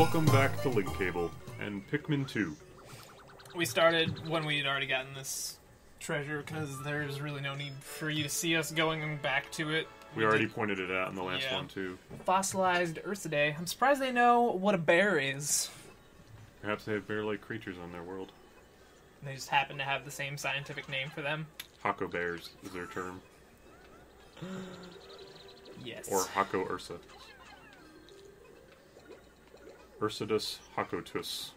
Welcome back to Link Cable and Pikmin 2. We started when we had already gotten this treasure because there's really no need for you to see us going back to it. We already pointed it out in the last one too. Fossilized Ursidae. I'm surprised they know what a bear is. Perhaps they have bear-like creatures on their world. They just happen to have the same scientific name for them. Hako bears is their term. Yes. Or Hako Ursa. Ursidus Hakotus.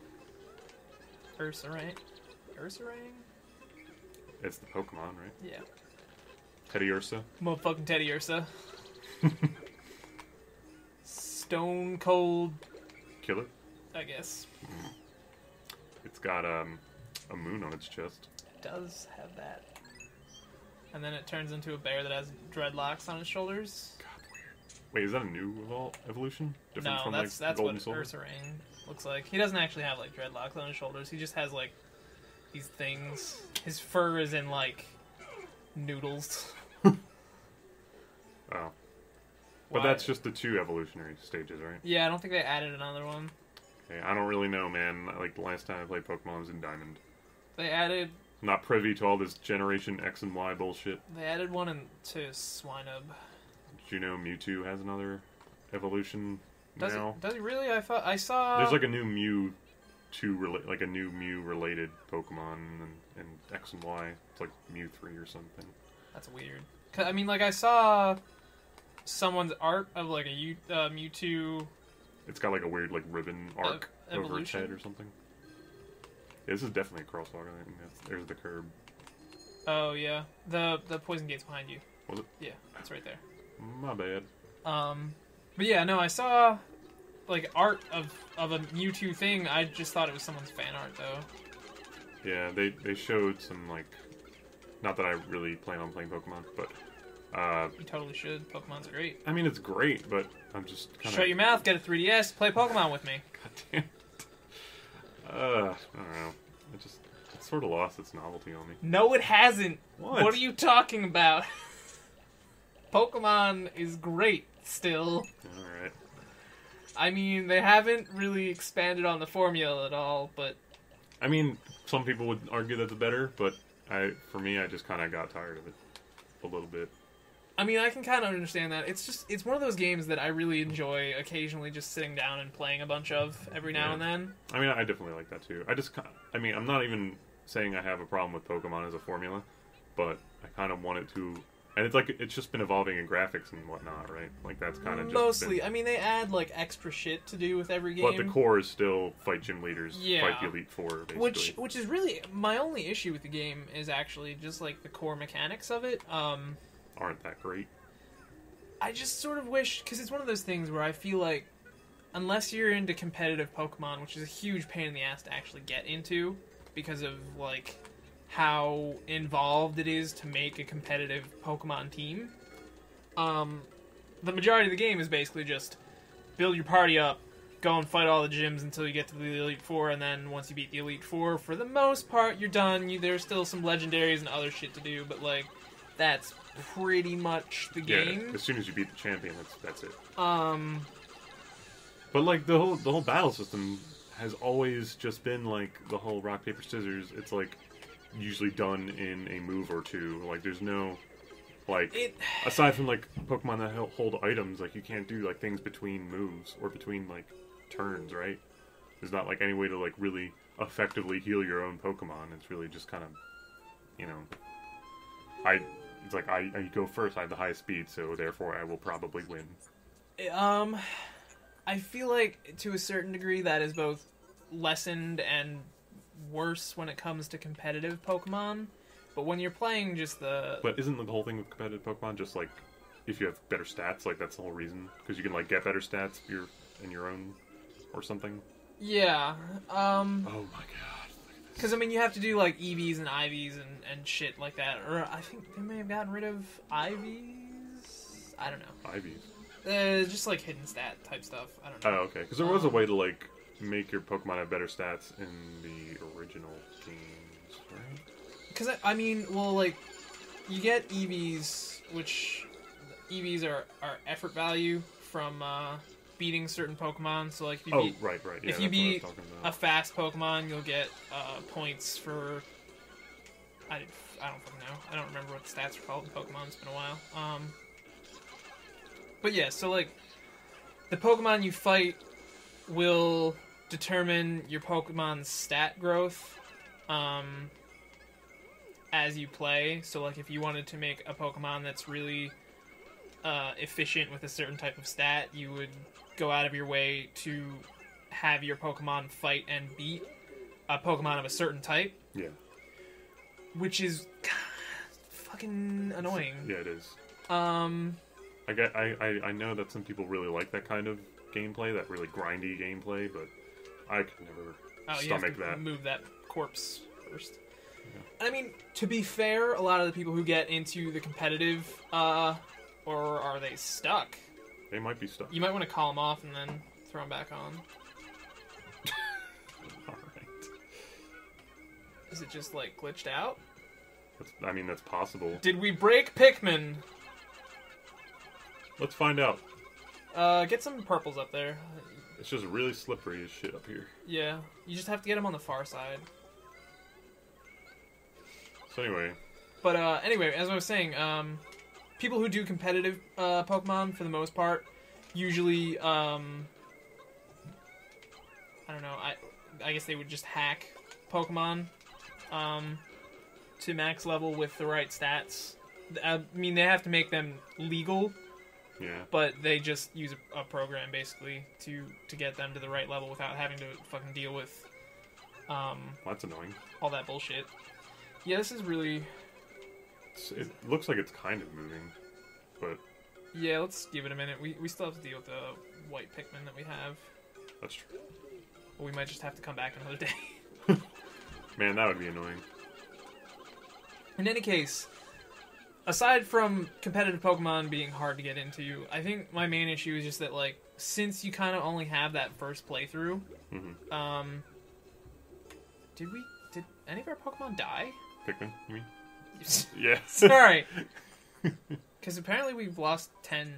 Ursaring? Ursaring? It's the Pokemon, right? Yeah. Teddy Ursa. Motherfucking Teddy Ursa. Stone Cold... Kill it? I guess. It's got a moon on its chest. It does have that. And then it turns into a bear that has dreadlocks on its shoulders. God, weird. Wait, is that a new evolution? Different No, from, that's Gold what Silver? Ursaring looks like. He doesn't actually have, like, dreadlocks on his shoulders. He just has, like, these things. His fur is in, like, noodles. Oh. But that's just the 2 evolutionary stages, right? Yeah, I don't think they added another one. Okay, I don't really know, man. Like, the last time I played Pokemon was in Diamond. They added... I'm not privy to all this Generation X and Y bullshit. They added one into Swinub. Did you know Mewtwo has another evolution now? Does he really? I saw... There's like a new like a new Mew related Pokemon in X and Y. It's like Mew 3 or something. That's weird. I mean, like, I saw someone's art of, like, a Mewtwo... It's got like a weird, like, ribbon arc over its evolution? head or something. Yeah, this is definitely a crosswalk. I think there's the curb. Oh, yeah. The poison gate's behind you. Was it? Yeah, it's right there. My bad. But yeah, no, I saw, like, art of a Mewtwo thing. I just thought it was someone's fan art, though. Yeah, they showed some, like... Not that I really plan on playing Pokemon, but... You totally should. Pokemon's great. I mean, it's great, but I'm just kind of... Shut your mouth, get a 3DS, play Pokemon with me. God damn it. I don't know. It sort of lost its novelty on me. No, it hasn't. What? What are you talking about? Pokemon is great still. Alright. I mean, they haven't really expanded on the formula at all, but... I mean, some people would argue that's better, but for me, I just kind of got tired of it a little bit. I mean, I can kind of understand that. It's one of those games that I really enjoy occasionally just sitting down and playing a bunch of every now and then. I mean, I definitely like that too. I'm not even saying I have a problem with Pokemon as a formula, but I kind of want it to... And it's just been evolving in graphics and whatnot, right? Like, that's kind of just mostly. I mean, they add, like, extra shit to do with every game. But the core is still fight gym leaders, yeah. fight the Elite Four, basically. Which is really... My only issue with the game is actually just, like, the core mechanics of it. Aren't that great. I just sort of wish... Because it's one of those things where I feel like, unless you're into competitive Pokemon, which is a huge pain in the ass to actually get into, because of, like... how involved it is to make a competitive Pokemon team. The majority of the game is basically just build your party up, go and fight all the gyms until you get to the Elite Four, and then once you beat the Elite Four, for the most part, you're done. There's still some legendaries and other shit to do, but, like, that's pretty much the game. Yeah, as soon as you beat the champion, that's it. But, like, the whole battle system has always just been, like, the whole rock, paper, scissors. It's, like... usually done in a move or two. Like, there's no, like, aside from, like, Pokemon that hold items, like, you can't do, like, things between moves or between, like, turns, right? There's not, like, any way to, like, really effectively heal your own Pokemon. It's really just kind of, you know, it's like, I go first, I have the highest speed, so therefore I will probably win. I feel like, to a certain degree, that is both lessened and worse when it comes to competitive Pokemon, but when you're playing just the... But isn't the whole thing with competitive Pokemon just, like, if you have better stats, like, that's the whole reason? Because you can, like, get better stats in your own, or something? Yeah, Oh my god. because, I mean, you have to do, like, EVs and IVs and shit like that, or I think they may have gotten rid of IVs? I don't know. IVs? Just, like, hidden stat type stuff, I don't know. Oh, okay, because there was a way to, like, make your Pokemon have better stats in the original games, right? Because, I mean, well, like, you get EVs, which EVs are effort value from beating certain Pokemon. So like, if you beat, right. Yeah, if you beat that's what I was talking a about. fast Pokemon, you'll get points for. I don't fucking know. I don't remember what the stats are called in Pokemon. It's been a while. But yeah, so like, the Pokemon you fight will determine your Pokemon's stat growth as you play. So like, if you wanted to make a Pokemon that's really efficient with a certain type of stat, you would go out of your way to have your Pokemon fight and beat a Pokemon of a certain type. Yeah. Which is fucking annoying. Yeah, it is. I know that some people really like that kind of gameplay, that really grindy gameplay, but I could never stomach you have to that. Move that corpse first. Yeah. I mean, to be fair, a lot of the people who get into the competitive, or are they stuck? They might be stuck. You might want to call them off and then throw them back on. Alright. Is it just, like, glitched out? That's possible. Did we break Pikmin? Let's find out. Get some purples up there. It's just really slippery as shit up here. Yeah, you just have to get them on the far side. So anyway. But, anyway, as I was saying, people who do competitive, Pokemon, for the most part, usually, I don't know, I guess they would just hack Pokemon, to max level with the right stats. I mean, they have to make them legal. Yeah. But they just use a program, basically, to get them to the right level without having to fucking deal with, That's annoying. all that bullshit. Yeah, this is really... It looks like it's kind of moving, but... Yeah, let's give it a minute. We still have to deal with the white Pikmin that we have. That's true. Or we might just have to come back another day. Man, that would be annoying. In any case, aside from competitive Pokemon being hard to get into, I think my main issue is just that, like, since you kind of only have that first playthrough, did any of our Pokemon die? Pikmin, you mean? Yes. Alright. Because apparently we've lost 10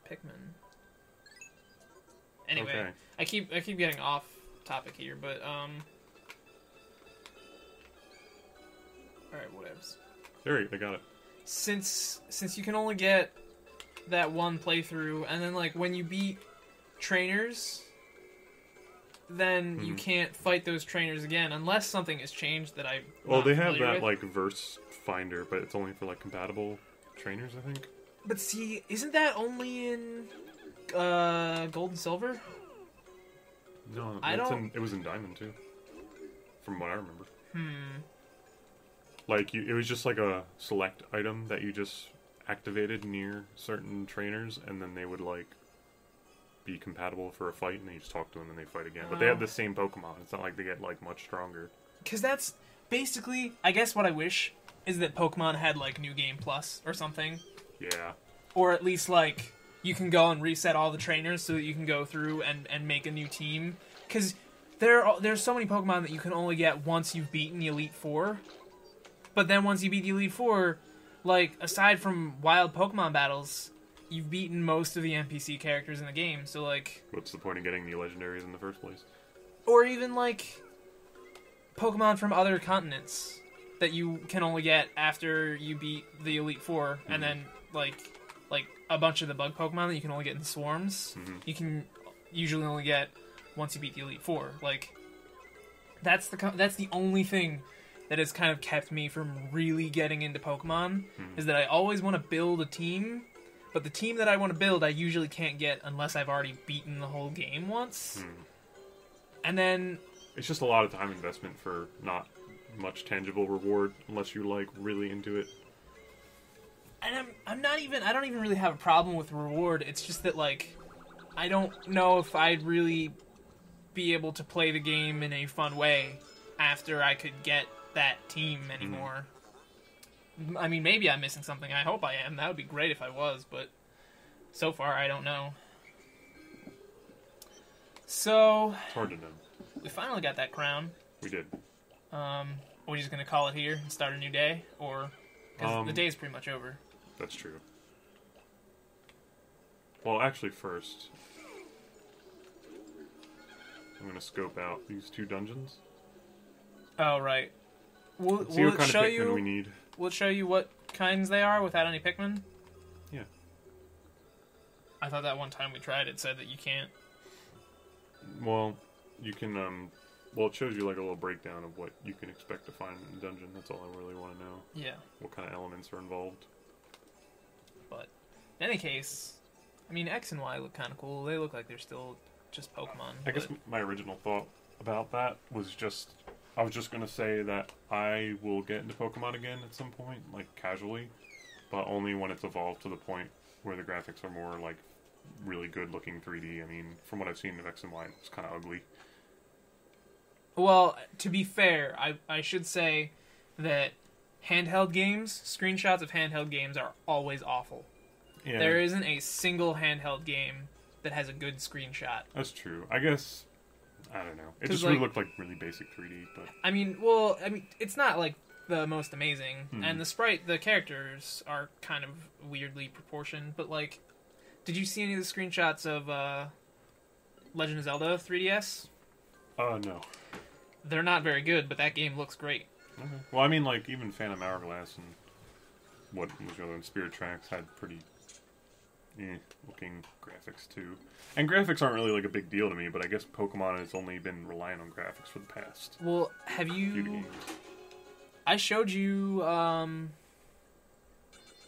Pikmin. Anyway, Okay. I keep getting off topic here, but, alright, whatevs. There, I got it. Since you can only get that one playthrough, and then, like, when you beat trainers, then you can't fight those trainers again, unless something has changed that Well, they have that, with. like, verse finder, but it's only for, like, compatible trainers, I think. But see, isn't that only in Gold and Silver? No, it was in Diamond, too. From what I remember. Like, it was just like a select item that you just activated near certain trainers, and then they would, like, be compatible for a fight, and then you just talk to them and they fight again. But they have the same Pokemon. It's not like they get, like, much stronger. Because that's basically, I guess what I wish is that Pokemon had, like, New Game Plus or something. Yeah. Or at least, like, you can go and reset all the trainers so that you can go through and make a new team. Because there's so many Pokemon that you can only get once you've beaten the Elite Four. But then once you beat the Elite Four, like, aside from wild Pokemon battles, you've beaten most of the NPC characters in the game, so, like... What's the point of getting the legendaries in the first place? Or even, like, Pokemon from other continents that you can only get after you beat the Elite Four, and then, like a bunch of the bug Pokemon that you can only get in swarms, you can usually only get once you beat the Elite Four. Like, that's the only thing that has kind of kept me from really getting into Pokemon, is that I always want to build a team, but the team that I want to build I usually can't get unless I've already beaten the whole game once. And then... It's just a lot of time investment for not much tangible reward, unless you're, like, really into it. And I don't even really have a problem with reward, it's just that, like, I don't know if I'd really be able to play the game in a fun way after I could get that team anymore. I mean, maybe I'm missing something. I hope I am. That would be great if I was, but so far I don't know. So... It's hard to know. We finally got that crown. We did. Are we just going to call it here and start a new day? Or... Because the day's pretty much over. That's true. Well, actually, first... I'm going to scope out these 2 dungeons. Oh, right. Will See what it kind show of Pikmin you? we need. Will it show you what kinds they are without any Pikmin? Yeah. I thought that one time we tried it said that you can't. Well, you can, well, it shows you like a little breakdown of what you can expect to find in the dungeon. That's all I really want to know. Yeah. What kind of elements are involved. But, in any case, I mean, X and Y look kind of cool. They look like they're still just Pokemon. I guess my original thought about that was just, I was just going to say that I will get into Pokemon again at some point, like casually, but only when it's evolved to the point where the graphics are more like really good looking 3D. I mean, from what I've seen of X and Y, it's kind of ugly. Well, to be fair, I should say that handheld games, screenshots of handheld games are always awful. Yeah. There isn't a single handheld game that has a good screenshot. That's true. I guess, I don't know. It just like, really looked like really basic 3D, but... I mean, it's not like the most amazing, and the characters are kind of weirdly proportioned, but like, did you see any of the screenshots of Legend of Zelda 3DS? No. They're not very good, but that game looks great. Okay. Well, I mean, like, even Phantom Hourglass and what was the other one, Spirit Tracks had pretty looking graphics, too. And graphics aren't really, like, a big deal to me, but I guess Pokemon has only been relying on graphics for the past Well, have few you... games. I showed you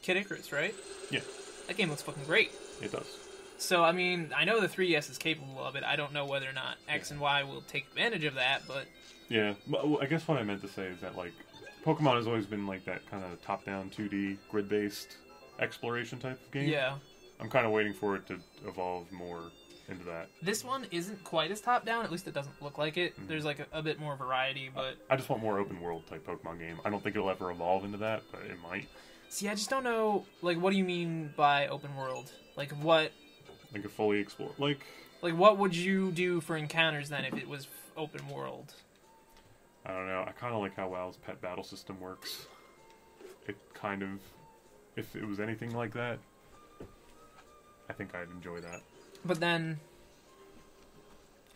Kid Icarus, right? Yeah. That game looks fucking great. It does. So, I mean, I know the 3DS is capable of it. I don't know whether or not X and Y will take advantage of that, but... Yeah, well, I guess what I meant to say is that, like, Pokemon has always been, like, that kind of top-down 2D, grid-based exploration type of game. Yeah. I'm kind of waiting for it to evolve more into that. This one isn't quite as top-down, at least it doesn't look like it. There's, like, a bit more variety, but... I just want more open-world type Pokemon game. I don't think it'll ever evolve into that, but it might. See, I just don't know, like, what do you mean by open world? Like, what... Like a fully explore... Like, what would you do for encounters, then, if it was open world? I don't know. I kind of like how WoW's pet battle system works. It kind of... If it was anything like that, I think I'd enjoy that. But then...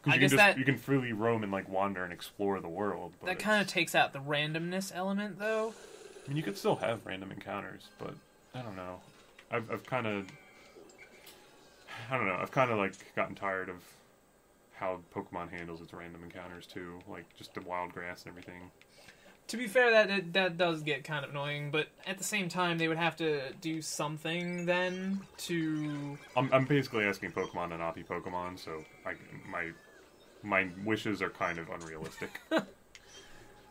I guess you can freely roam and, like, wander and explore the world. But that kind of takes out the randomness element, though. I mean, you could still have random encounters, but I don't know. I've kind of... I don't know. I've kind of, like, gotten tired of how Pokemon handles its random encounters, too. Like, just the wild grass and everything. To be fair, that does get kind of annoying, but at the same time, they would have to do something, then, to... I'm basically asking Pokemon to not be Pokemon, so my wishes are kind of unrealistic.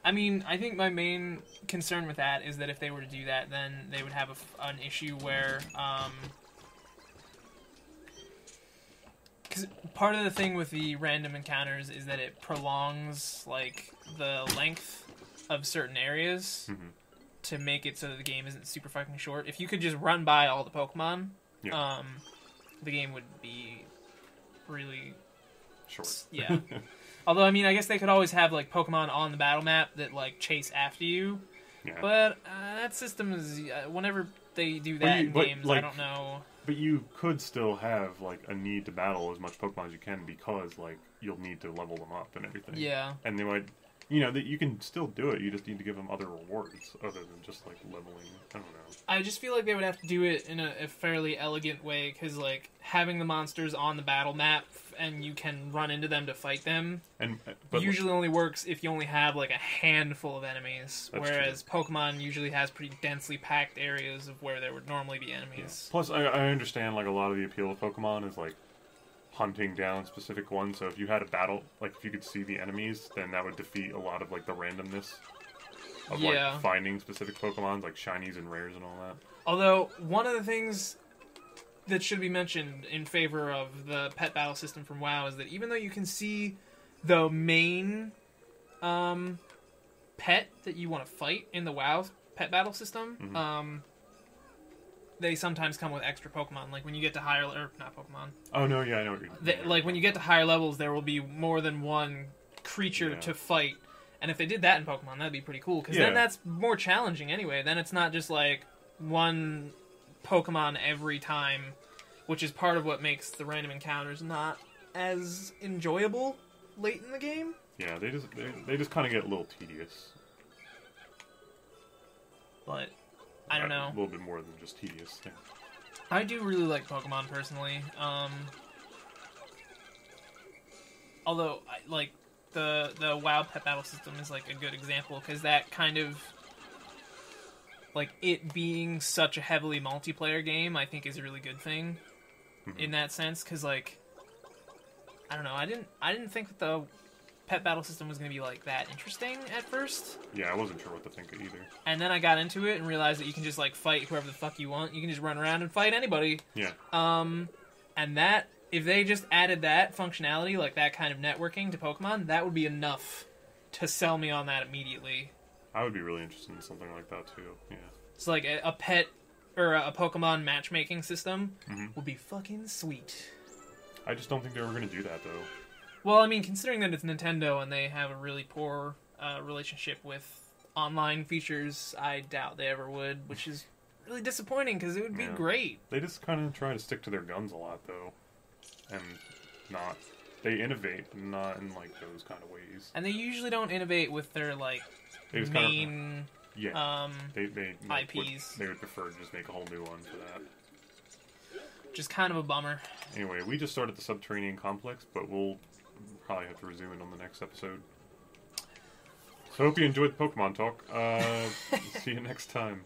I mean, I think my main concern with that is that if they were to do that, then they would have an issue where... Because part of the thing with the random encounters is that it prolongs, like, the length of certain areas to make it so that the game isn't super fucking short. If you could just run by all the Pokemon, the game would be really... Short. Yeah. Although, I mean, I guess they could always have, like, Pokemon on the battle map that, like, chase after you. Yeah. But that system is... whenever they do that in games, like, I don't know... But you could still have, like, a need to battle as much Pokemon as you can because, like, you'll need to level them up and everything. Yeah. And they might... You know, that you can still do it. You just need to give them other rewards other than just, like, leveling. I don't know. I just feel like they would have to do it in a fairly elegant way because, like, having the monsters on the battle map and you can run into them to fight them usually only works if you only have, like, a handful of enemies. Whereas true. Pokemon usually has pretty densely packed areas of where there would normally be enemies. Yeah. Plus, I understand, like, a lot of the appeal of Pokemon is, like, hunting down specific ones, so if you had a battle, like, if you could see the enemies, then that would defeat a lot of, like, the randomness of, like, finding specific Pokemon, like shinies and rares and all that. Although, one of the things that should be mentioned in favor of the pet battle system from WoW is that even though you can see the main pet that you want to fight in the WoW pet battle system, they sometimes come with extra Pokemon. Like, when you get to higher... Or, not Pokemon. Oh, no, yeah, I know what you're saying. Like, when you get to higher levels, there will be more than one creature to fight. And if they did that in Pokemon, that'd be pretty cool. Because then that's more challenging anyway. Then it's not just, like, one Pokemon every time, which is part of what makes the random encounters not as enjoyable. late in the game. Yeah, they just kind of get a little tedious. But I don't know. A little bit more than just tedious. Yeah. I do really like Pokemon personally. Although like the WoW pet battle system is like a good example because that kind of like it being such a heavily multiplayer game, I think is a really good thing in that sense. Because like I don't know, I didn't think that the pet battle system was going to be like that interesting at first. Yeah, I wasn't sure what to think of either. And then I got into it and realized that you can just like fight whoever the fuck you want. You can just run around and fight anybody. Yeah. And that if they just added that functionality, like that kind of networking to Pokemon, that would be enough to sell me on that immediately. I would be really interested in something like that too. Yeah. It's like a pet or a Pokemon matchmaking system would be fucking sweet. I just don't think they were going to do that though. Well, I mean, considering that it's Nintendo and they have a really poor relationship with online features, I doubt they ever would, which is really disappointing because it would be great. They just kind of try to stick to their guns a lot though, and not. They innovate, not in like those kind of ways. And they usually don't innovate with their like main they IPs. They would prefer to just make a whole new one for that. Just kind of a bummer. Anyway, we just started the subterranean complex, but we'll probably have to resume it on the next episode. So I hope you enjoyed the Pokemon talk. See you next time.